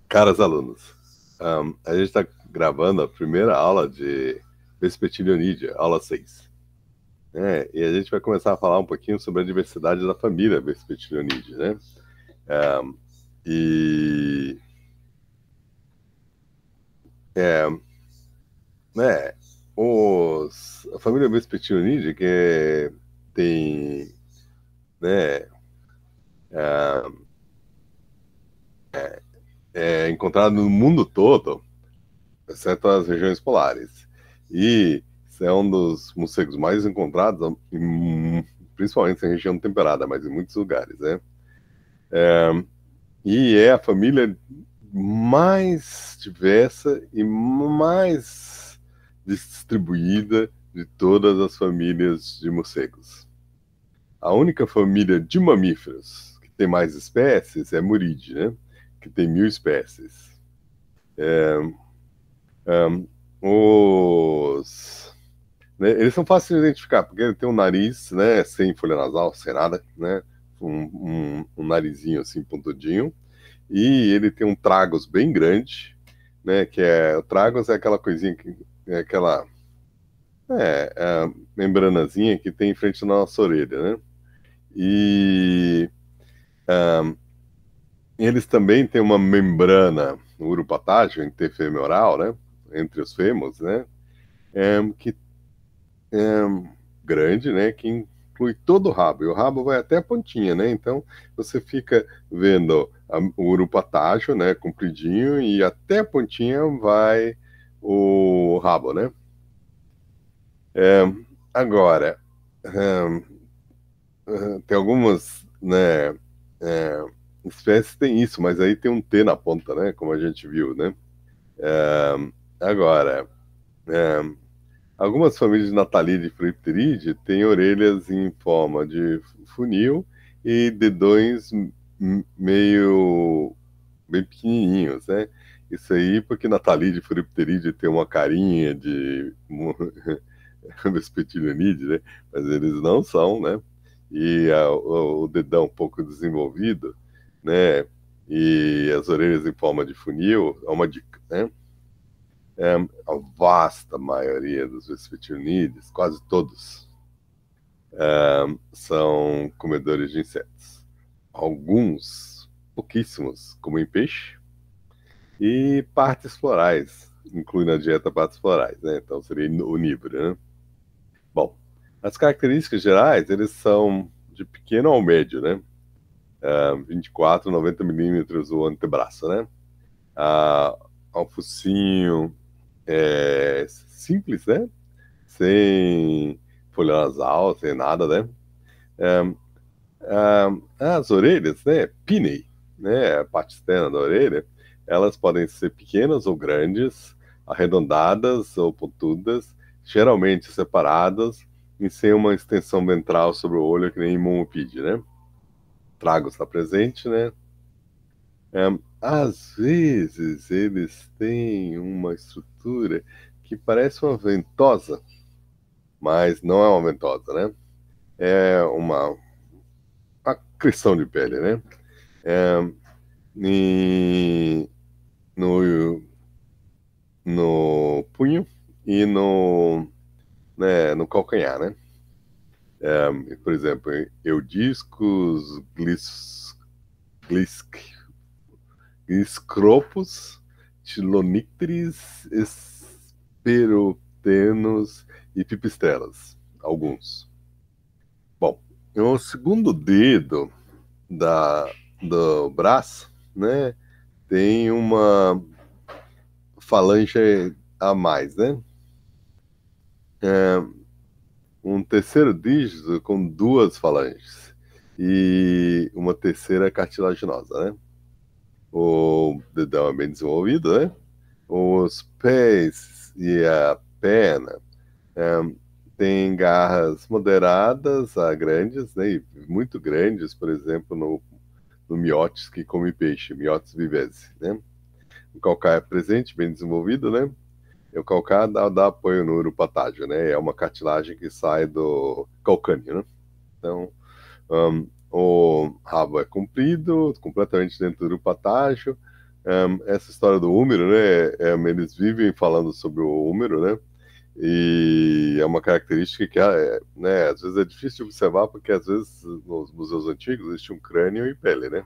Caros alunos, a gente está gravando a primeira aula de Vespertilionide, aula 6, né? E a gente vai começar a falar um pouquinho sobre a diversidade da família Vespertilionide, né? Um, e, é, né, a família Vespertilionide, que tem, né, é encontrado no mundo todo, exceto as regiões polares. E é um dos morcegos mais encontrados, principalmente em região temperada, mas em muitos lugares, né? E é a família mais diversa e mais distribuída de todas as famílias de morcegos. A única família de mamíferos que tem mais espécies é Muridae, né? Que tem 1.000 espécies. Um, os né, eles são fáceis de identificar, porque ele tem um nariz, né, sem folha nasal, sem nada, né, um narizinho assim, pontudinho, e ele tem um tragus bem grande, né, o tragus é aquela coisinha que, é aquela, é a membranazinha que tem em frente à nossa orelha, né, e eles também têm uma membrana no uropatágio interfemoral, né, entre os fêmurs, né, que é, grande, né, que inclui todo o rabo, e o rabo vai até a pontinha, né, então você fica vendo o urupatágio, né, compridinho, e até a pontinha vai o rabo, né. É, agora, tem algumas, né, é, espécies que tem isso, mas aí tem um T na ponta, né, como a gente viu, né. Agora, é, algumas famílias de Natalide e Fripteride têm orelhas em forma de funil e dedões meio bem pequenininhos, né? Isso aí porque Natalide e Fripteride tem uma carinha de Vespertilionide, né? Mas eles não são, né? E o dedão um pouco desenvolvido, né? E as orelhas em forma de funil é uma dica, né? A vasta maioria dos vespertilinídeos, quase todos, são comedores de insetos. Alguns, pouquíssimos, comem peixe e partes florais, inclui na dieta partes florais, né? Então seria onívoro, né? Bom, as características gerais, eles são de pequeno ao médio, né? 24, 90 milímetros o antebraço, né? Ah, ao focinho simples, né? Sem folha nasal, sem nada, né? As orelhas, né? Pinnae, né? A parte externa da orelha, elas podem ser pequenas ou grandes, arredondadas ou pontudas, geralmente separadas e sem uma extensão ventral sobre o olho, que nem Momopide, né? Trago está presente, né? Às vezes eles têm uma estrutura que parece uma ventosa, mas não é uma ventosa, né? É uma cristão de pele, né? É, e no, no punho e no calcanhar, né? Por exemplo, Eudiscus gliscropus, Tilonictris, Esperotenos e Pipistrellas, alguns. Bom, o segundo dedo da, do braço, né, tem uma falange a mais, né? Um terceiro dígito com duas falanges e uma terceira cartilaginosa, né? O dedão é bem desenvolvido, né? Os pés e a perna têm garras moderadas a grandes, né? E muito grandes, por exemplo, no miotes que come peixe, miotes vivesi, né? O calcaia é presente, bem desenvolvido, né? E o calcário dá apoio no uropatágio, né? É uma cartilagem que sai do calcâneo, né? Então, o rabo é comprido, completamente dentro do uropatágio, Essa história do húmero, né? Eles vivem falando sobre o húmero, né? E é uma característica que, né, às vezes é difícil de observar, porque às vezes nos museus antigos existe um crânio e pele, né?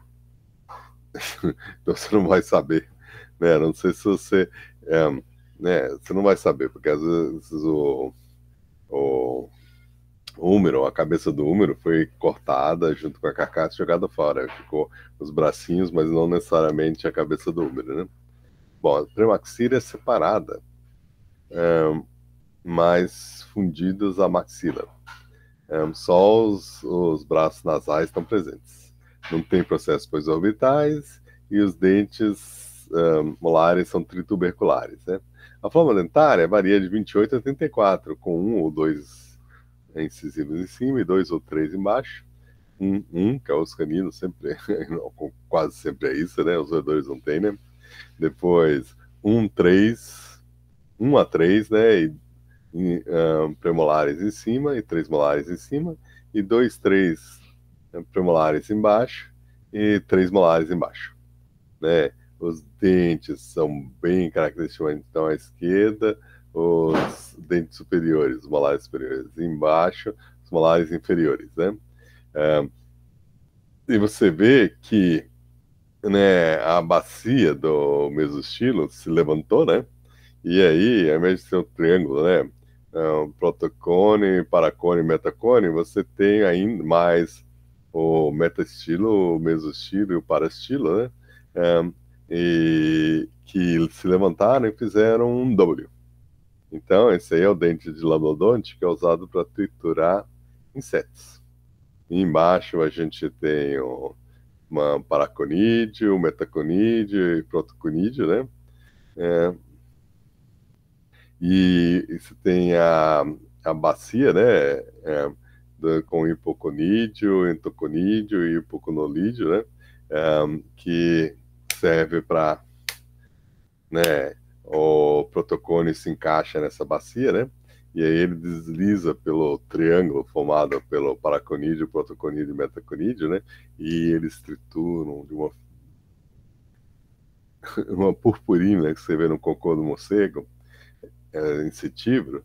Então você não vai saber, né? Não sei se você, né? Você não vai saber, porque às vezes o húmero, a cabeça do húmero foi cortada junto com a carcaça e jogada fora. Ficou os bracinhos, mas não necessariamente a cabeça do húmero, né? Bom, a premaxila é separada, mas fundidas à maxila. Só os braços nasais estão presentes. Não tem processos pós-orbitais e os dentes molares são trituberculares, né? A forma dentária varia de 28 a 34, com um ou dois incisivos em cima e dois ou três embaixo. Que é os caninos, sempre, quase sempre é isso, né? Os roedores não tem, né? Depois, 1 a 3, né? Premolares em cima e 3 molares em cima, e 2, 3 premolares embaixo e 3 molares embaixo, né? Os dentes são bem característicos, então à esquerda, os dentes superiores, os molares superiores embaixo, os molares inferiores, né? E você vê que, né, a bacia do mesostilo se levantou, né? E aí, ao invés de ser um triângulo, né? Protocone, paracone, metacone, você tem ainda mais o metastilo, o mesostilo e o parastilo, né? E que se levantaram e fizeram um W. Então, esse aí é o dente de lamnodonte, que é usado para triturar insetos. E embaixo a gente tem uma paraconídeo, metaconídeo e protoconídeo, né? E você tem a bacia, né? Com hipoconídeo, entoconídeo e hipoconolídeo, né? Que serve para, né? O protocone se encaixa nessa bacia, né? E aí ele desliza pelo triângulo formado pelo paraconídeo, protoconídeo e metaconídeo, né? E eles trituram de uma purpurina que você vê no cocô do morcego, insetívorro,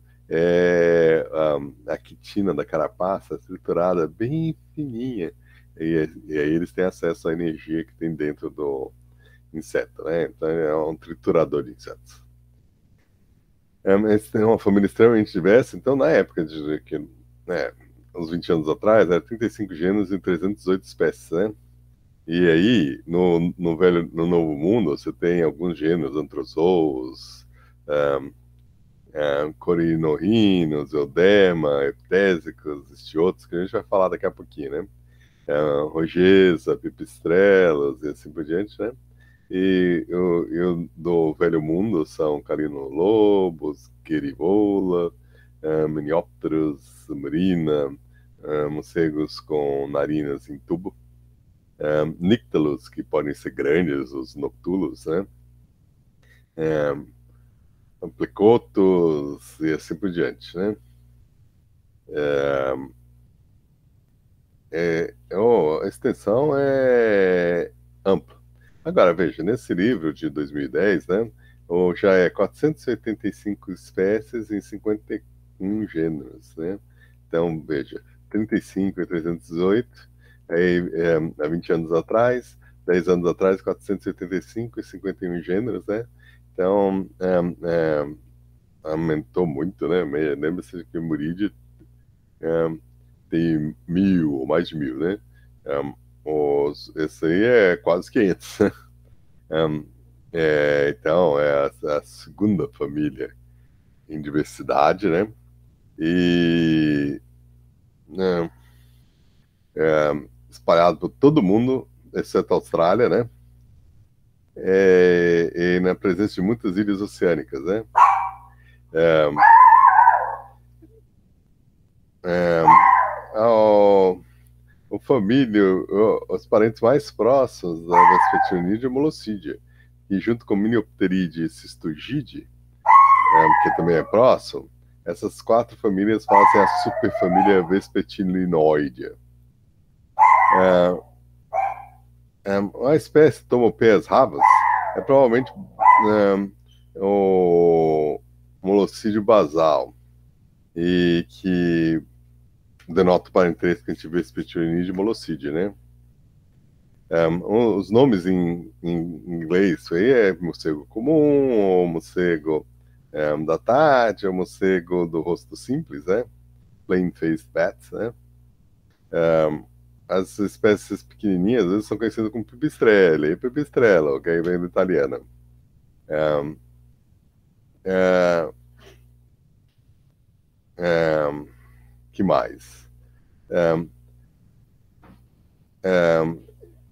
a quitina da carapaça triturada bem fininha, e aí eles têm acesso à energia que tem dentro do inseto, né? Então é um triturador de insetos. Eles têm uma família extremamente diversa, então na época de que, né, uns 20 anos atrás, era 35 gêneros e 318 espécies, né? E aí, no Novo Mundo, você tem alguns gêneros, antrozoos, corinorrinos, eudema, eptésicos, estiotos, que a gente vai falar daqui a pouquinho, né? Rogesa, pipistrelas e assim por diante, né? E o do Velho Mundo são carinolobos, querivola, miniópteros, murina, morcegos com narinas em tubo, níctalos, que podem ser grandes, os noctulos, né? Amplicotos e assim por diante, né? A extensão é ampla. Agora, veja, nesse livro de 2010, né, já é 485 espécies em 51 gêneros, né? Então, veja, 35 e 318, aí, há 20 anos atrás, 10 anos atrás, 485 e 51 gêneros, né? Então, aumentou muito, né? Lembra-se que o Murid tem 1.000 ou mais de 1.000, né? Esse aí é quase 500. Então, é a segunda família em diversidade, né? E né, espalhado por todo mundo, exceto a Austrália, né? E na presença de muitas ilhas oceânicas, né? O família, os parentes mais próximos da Vespertinidae é Molossidea, e junto com Miniopteridae Cistogide, que também é próximo, essas 4 famílias fazem a superfamília Vespertilinoidea. A espécie Tomopes ravas é provavelmente o molocídio basal, e que denota o parentesco que a gente vê Spitionídeo e molocídio, né? Os nomes em inglês, isso aí é morcego comum, ou morcego da tarde, ou morcego do rosto simples, né? Plain-faced bats, né? As espécies pequenininhas, às vezes, são conhecidas como pipistrelle, pipistrello, que aí vem do italiano. É, que mais?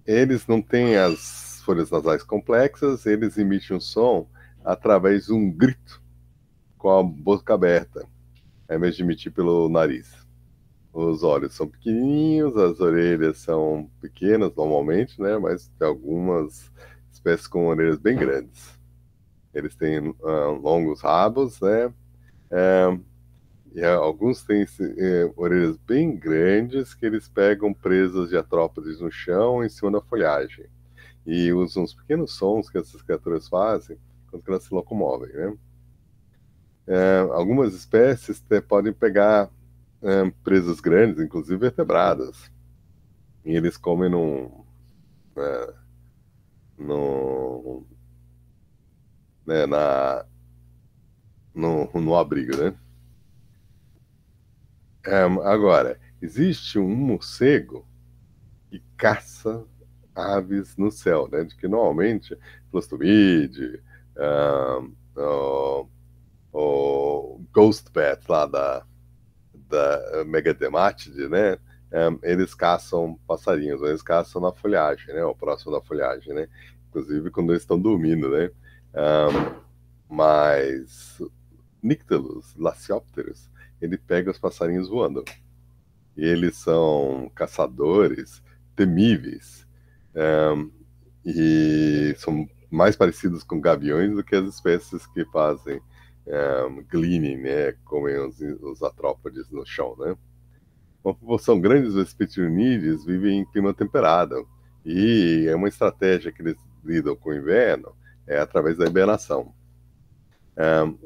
Eles não têm as folhas nasais complexas, eles emitem um som através de um grito com a boca aberta, ao invés de emitir pelo nariz. Os olhos são pequenininhos, as orelhas são pequenas normalmente, né? Mas tem algumas espécies com orelhas bem grandes. Eles têm longos rabos, né? E alguns têm orelhas bem grandes que eles pegam presas de artrópodes no chão, em cima da folhagem. E usam os pequenos sons que essas criaturas fazem quando elas se locomovem, né? Algumas espécies podem pegar presas grandes, inclusive vertebradas, e eles comem no, né, no abrigo, né? Agora, existe um morcego que caça aves no céu, né? De que normalmente Clostomide, o Ghost Bat lá da Megadematide, né? Eles caçam passarinhos, eles caçam na folhagem, né? Ou próximo da folhagem, né? Inclusive quando eles estão dormindo, né? Mas Nyctalus, Lasiopterus, ele pega os passarinhos voando. E eles são caçadores temíveis. E são mais parecidos com gaviões do que as espécies que fazem gleaning, né? Comem os artrópodes no chão, né? Uma proporção grande dos espitionídeos vivem em clima temperado. E é uma estratégia que eles lidam com o inverno é através da hibernação.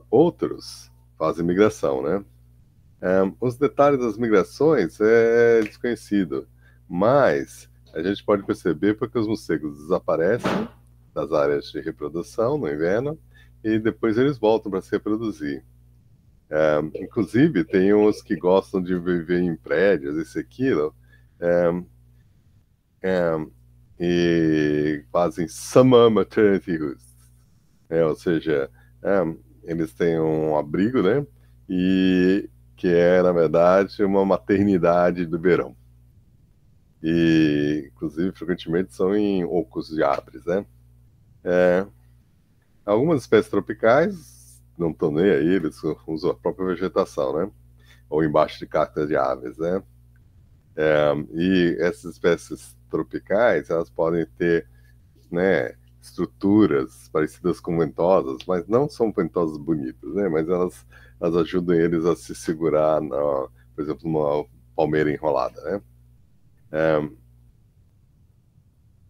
Outros fazem migração, né? Os detalhes das migrações é desconhecido, mas a gente pode perceber porque os morcegos desaparecem das áreas de reprodução no inverno e depois eles voltam para se reproduzir. Inclusive, tem uns que gostam de viver em prédios, isso e aquilo, e fazem summer maternity roosts, ou seja, eles têm um abrigo, né? E que é, na verdade, uma maternidade do verão. E, inclusive, frequentemente são em ocos de árvores, né? Algumas espécies tropicais não estão nem aí, eles usam a própria vegetação, né? Ou embaixo de cactas de aves, né? E essas espécies tropicais, elas podem ter, né, estruturas parecidas com ventosas, mas não são ventosas bonitas, né? Mas elas ajudam eles a se segurar, por exemplo, numa palmeira enrolada, né?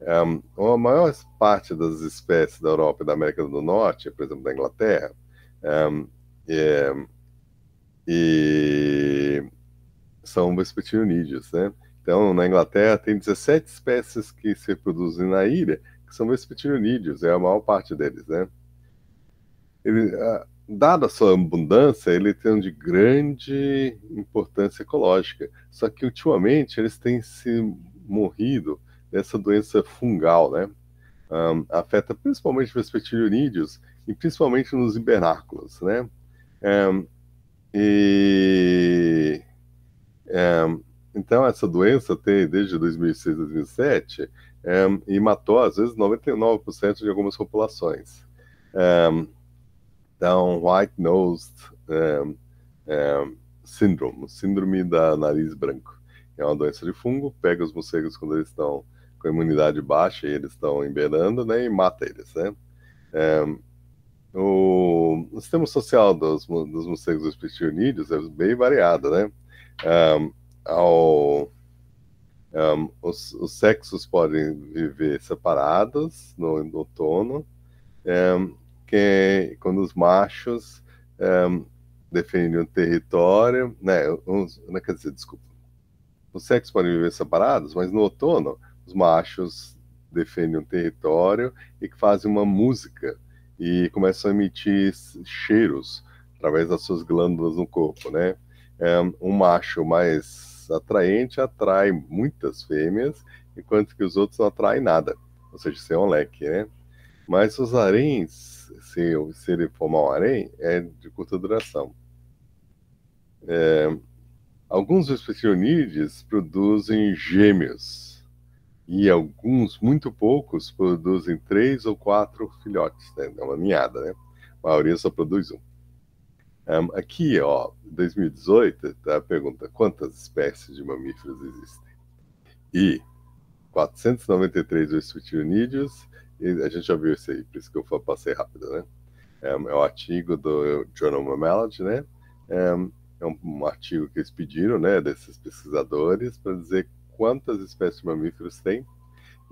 A maior parte das espécies da Europa e da América do Norte, por exemplo, da Inglaterra, é, e são vespertinonídeos, né? Então, na Inglaterra tem 17 espécies que se reproduzem na ilha, que são vespertinonídeos, é a maior parte deles, né? Dada a sua abundância, ele tem um de grande importância ecológica. Só que ultimamente eles têm se morrido dessa doença fungal, né? Afeta principalmente os vespertinonídeos e principalmente nos hibernáculos, né? E então essa doença tem desde 2006, 2007 e matou às vezes 99% de algumas populações. Então, White-Nosed Syndrome, síndrome da nariz branco. É uma doença de fungo, pega os morcegos quando eles estão com a imunidade baixa e eles estão hibernando, né, e mata eles, né? O sistema social dos morcegos vespertinonídeos é bem variado, né? Os sexos podem viver separados no outono, que quando os machos defendem um território, né, não quer dizer, desculpa, os sexos podem viver separados, mas no outono os machos defendem um território e que fazem uma música e começam a emitir cheiros através das suas glândulas no corpo, né? Um macho mais atraente atrai muitas fêmeas, enquanto que os outros não atraem nada, ou seja, isso é um leque, né? Mas os haréns, se ele formar um harém, é de curta duração. Alguns vespertionídeos produzem gêmeos e alguns, muito poucos, produzem 3 ou 4 filhotes, né? É uma ninhada, né? A maioria só produz um. Aqui, ó, 2018, tá a pergunta: quantas espécies de mamíferos existem? E 493 vespertionídeos, e a gente já viu isso aí, por isso que eu passei rápido, né? É um artigo do Journal Mammalogy, né? É um artigo que eles pediram, né, desses pesquisadores, para dizer quantas espécies de mamíferos tem.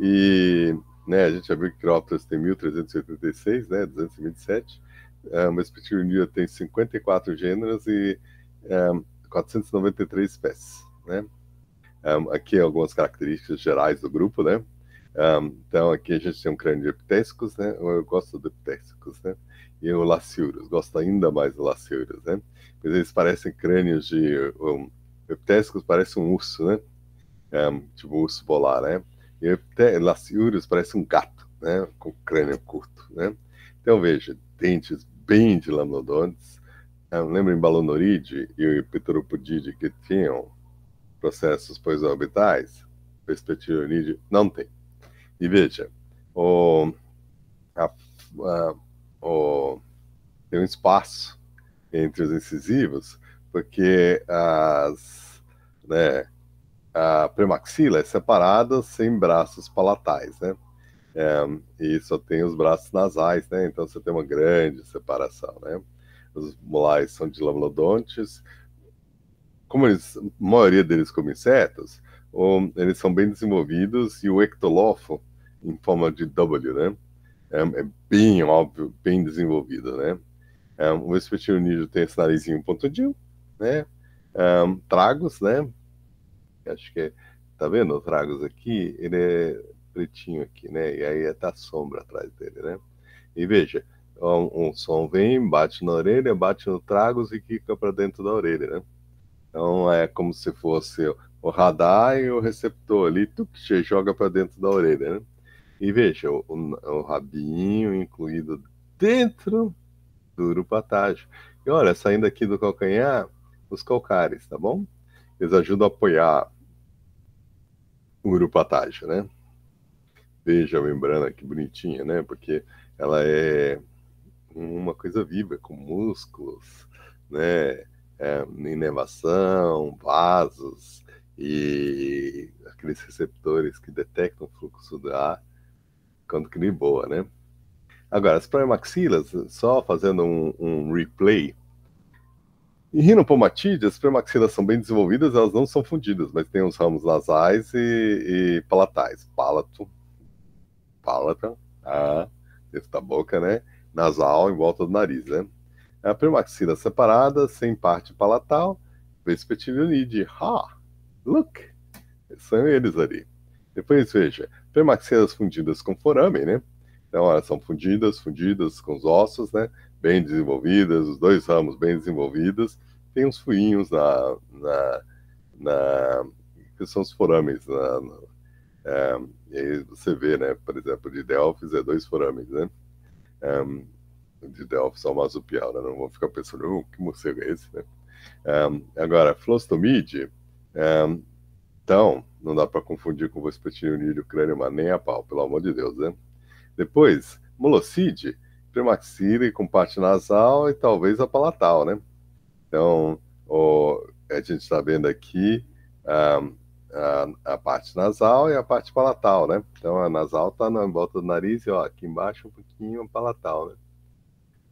E, né, a gente já viu que Chiropteros tem 1.386, né, 227. Uma espécie unida tem 54 gêneros e 493 espécies, né? Aqui algumas características gerais do grupo, né? Então aqui a gente tem um crânio de epitésicos, né? Eu gosto de epitésicos, né? E o Laciurus, gosto ainda mais do Laciurus, né? Porque eles parecem crânios de... epitésicos parece um urso, né? Tipo um urso polar, né? E o Laciurus parece um gato, né? Com crânio curto, né? Então veja, dentes bem de lamnodontes. Lembra Balonoride e o Pteropodide que tinham processos pós-orbitais? O Vespertilionide não tem. E veja, o, a, a, tem um espaço entre os incisivos, porque né, a premaxila é separada sem braços palatais, né? E só tem os braços nasais, né? Então você tem uma grande separação, né? Os molares são de lamnodontes. Como a maioria deles como insetos, eles são bem desenvolvidos e o ectolofo em forma de W, né? É bem óbvio, bem desenvolvido, né? O vespertionídeo tem esse narizinho pontudinho, né? Tragos, né? Acho que tá vendo o tragos aqui? Ele é pretinho aqui, né? E aí tá a sombra atrás dele, né? E veja, um som vem, bate na orelha, bate no tragos e fica para dentro da orelha, né? Então é como se fosse o radar e o receptor ali, que joga para dentro da orelha, né? E veja, o rabinho incluído dentro do uropatágio. E olha, saindo aqui do calcanhar, os calcares, tá bom? Eles ajudam a apoiar o uropatágio, né? Veja a membrana que bonitinha, né? Porque ela é uma coisa viva, com músculos, né? Inervação, vasos e aqueles receptores que detectam o fluxo do ar quando que nem boa, né? Agora, as premaxilas, só fazendo um replay, em rinopomatide, as premaxilas são bem desenvolvidas, elas não são fundidas, mas tem os ramos nasais e palatais. Pálata, dentro da boca, né? Nasal, em volta do nariz, né? A premaxila separada, sem parte palatal, vespertilionide. Look! São eles ali. Depois, veja, premaxilas fundidas com forame, né? Então, elas são fundidas com os ossos, né? Bem desenvolvidas, os dois ramos bem desenvolvidos. Tem uns furinhos que são os forames. E aí você vê, né? Por exemplo, de Delphis é 2 forames, né? De Delphis ao marsupial, né? Não vou ficar pensando, que morcego é esse, né? Agora, Flostomide, então, não dá para confundir com o vespertilionídeo crânio, mas nem a pau, pelo amor de Deus, né? Depois, Moloside, premaxila com parte nasal e talvez a palatal, né? Então, a gente está vendo aqui a parte nasal e a parte palatal, né? Então, a nasal está na volta do nariz e, ó, aqui embaixo um pouquinho a palatal, né?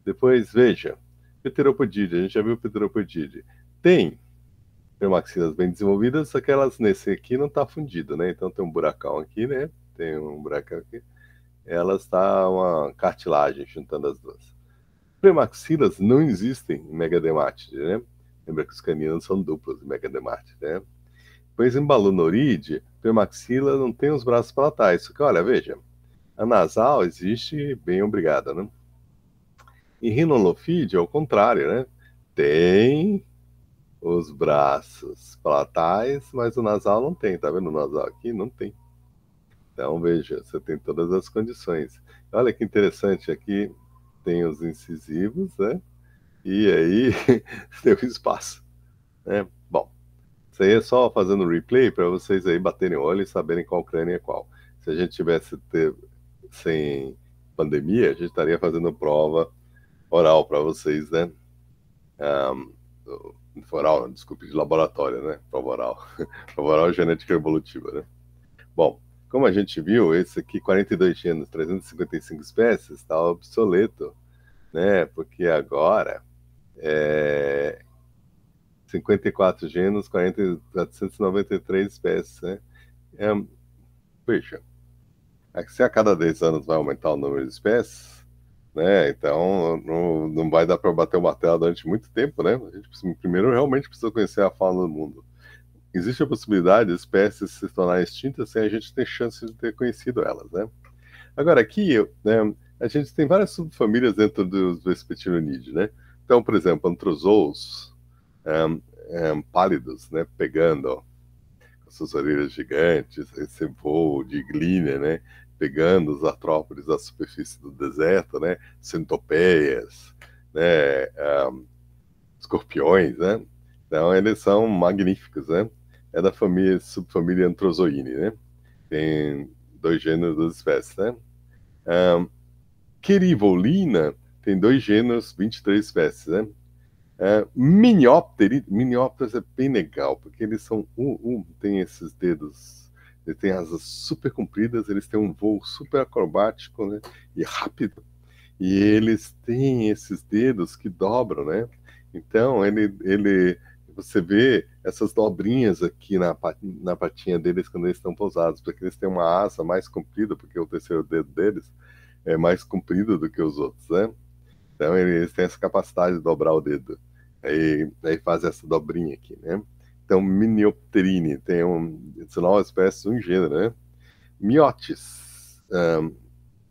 Depois, veja, Pteropodide, a gente já viu o Pteropodide. Tem premaxilas bem desenvolvidas, só que elas nesse aqui não está fundido, né? Então tem um buracão aqui, né? Tem um buracão aqui. ela está uma cartilagem juntando as duas. Premaxilas não existem em megadermátide, né? Lembra que os caninos são duplos em megadermátide, né? Pois em Balanoride, premaxila não tem os braços palatais. Só que, olha, veja, a nasal existe bem obrigada, né? Em Rhinolophidae, ao contrário, né? Tem os braços palatais, mas o nasal não tem. Tá vendo o nasal aqui? Não tem. Então, veja, você tem todas as condições. Olha que interessante, aqui tem os incisivos, né? E aí tem o espaço, né? Bom, isso aí é só fazendo replay para vocês aí baterem o olho e saberem qual crânio é qual. Se a gente tivesse sem pandemia, a gente estaria fazendo prova oral para vocês, né? Um, oral, desculpe, de laboratório, né? Prova oral. Prova oral genética evolutiva, né? Bom, como a gente viu, esse aqui, 42 genes, 355 espécies, está obsoleto, né? Porque agora 54 genes, 493 espécies, né? É, veja, se a cada 10 anos vai aumentar o número de espécies, né? Então não vai dar para bater o martelo durante muito tempo, né? A gente primeiro realmente precisa conhecer a fauna do mundo. Existe a possibilidade de espécies se tornarem extintas sem a gente ter chance de ter conhecido elas, né? Agora, aqui, né, a gente tem várias subfamílias dentro dos Vespertilionidae, né? Então, por exemplo, antrozoos pálidos, né, pegando ó, com suas orelhas gigantes, esse voo de glínia, né, pegando os artrópodes da superfície do deserto, né, centopeias, né, escorpiões, né? Então, eles são magníficos, né? É da família, subfamília Antrozoini, né? Tem 2 gêneros, 2 espécies, né? Querivolina tem 2 gêneros, 23 espécies, né? Miniópteros é bem legal, porque eles são tem esses dedos, eles têm asas super compridas, eles têm um voo super acrobático, né? E rápido. E eles têm esses dedos que dobram, né? Então, você vê essas dobrinhas aqui na patinha deles quando eles estão pousados, porque eles têm uma asa mais comprida, porque o terceiro dedo deles é mais comprido do que os outros, né? Então, eles têm essa capacidade de dobrar o dedo. Aí faz essa dobrinha aqui, né? Então, Miniopterine tem 19 espécies, um gênero, né? Miotis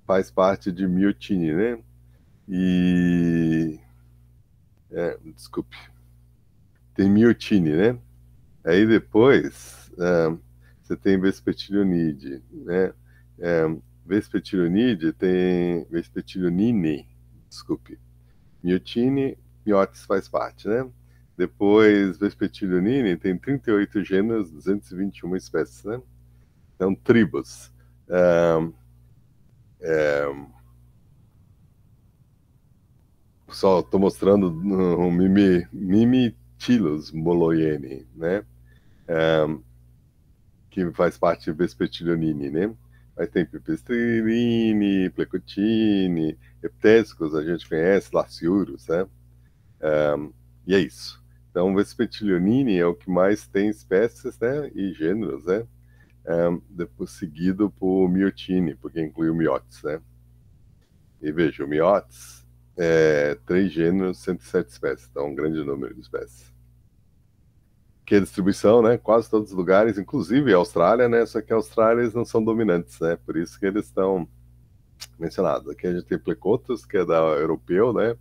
faz parte de Miotine, né? E desculpe, tem Miotine, né? Aí depois você tem Vespertilionidae, né? Vespertilionidae tem Vespertilionine, desculpe. Miotine, Miotis faz parte, né? Depois, Vespertilionine tem 38 gêneros, 221 espécies, né? Então, tribos. Só estou mostrando o Mimitilus moloiene, né? Que faz parte de Vespertilionine, né? Mas tem Pipistrine, Plecutine, Eptésicos, a gente conhece, Laciurus, né? E é isso. Então, Vespertilionine é o que mais tem espécies, né? E gêneros, né? Depois seguido por Miotine, porque inclui o Miotis, né? E veja, o Miotis 3 gêneros, 107 espécies, então um grande número de espécies. Que a distribuição, né? Quase todos os lugares, inclusive a Austrália, né? Só que a Austrália eles não são dominantes, né? Por isso que eles estão mencionados. Aqui a gente tem Plecotus, que é da europeu, né?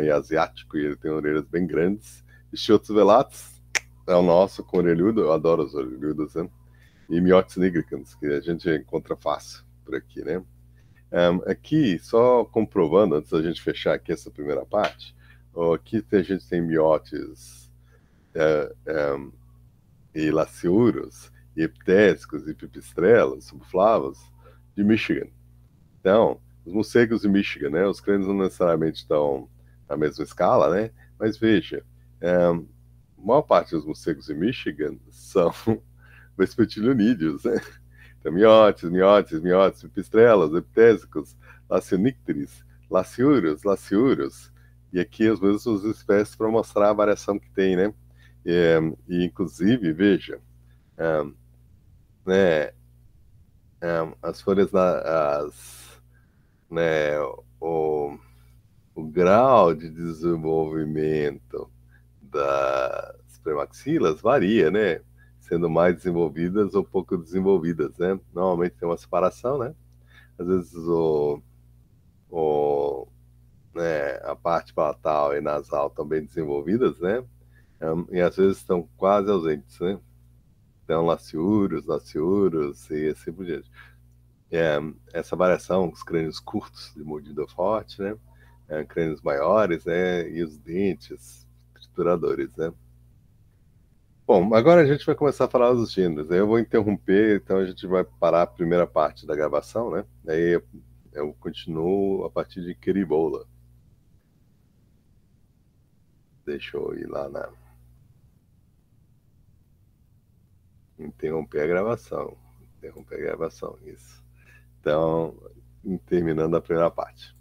E asiático, e ele tem orelhas bem grandes. Stiotus velatus é o nosso com orelhudo, eu adoro os orelhudos, né? E Miotis nigricans, que a gente encontra fácil por aqui, né? Aqui, só comprovando, antes da gente fechar aqui essa primeira parte, aqui a gente tem Miotis e Laciurus, e Eptésicos, e Pipistrelas, subflavos, de Michigan. Então, os morcegos de Michigan, né? Os crânios não necessariamente estão na mesma escala, né? Mas veja, a maior parte dos morcegos de Michigan são vespertilionídeos, né? Então, miotes, pipistrelas, epitésicos, lacionícteres, laciurus, e aqui as mesmas espécies para mostrar a variação que tem, né? E inclusive, veja, né, as folhas, as né, o, o grau de desenvolvimento das premaxilas varia, né? Sendo mais desenvolvidas ou pouco desenvolvidas, né? Normalmente tem uma separação, né? Às vezes o, né, a parte palatal e nasal estão bem desenvolvidas, né? E às vezes estão quase ausentes, né? Então, laciúros e assim por diante. É, essa variação, os crânios curtos de mordida forte, né? Crânios maiores, né? E os dentes trituradores, né? Bom, agora a gente vai começar a falar dos gêneros. Aí eu vou interromper, então a gente vai parar a primeira parte da gravação, né? Aí eu continuo a partir de Kiribola. Deixa eu ir lá na. Interromper a gravação. Interromper a gravação, isso. Então, terminando a primeira parte.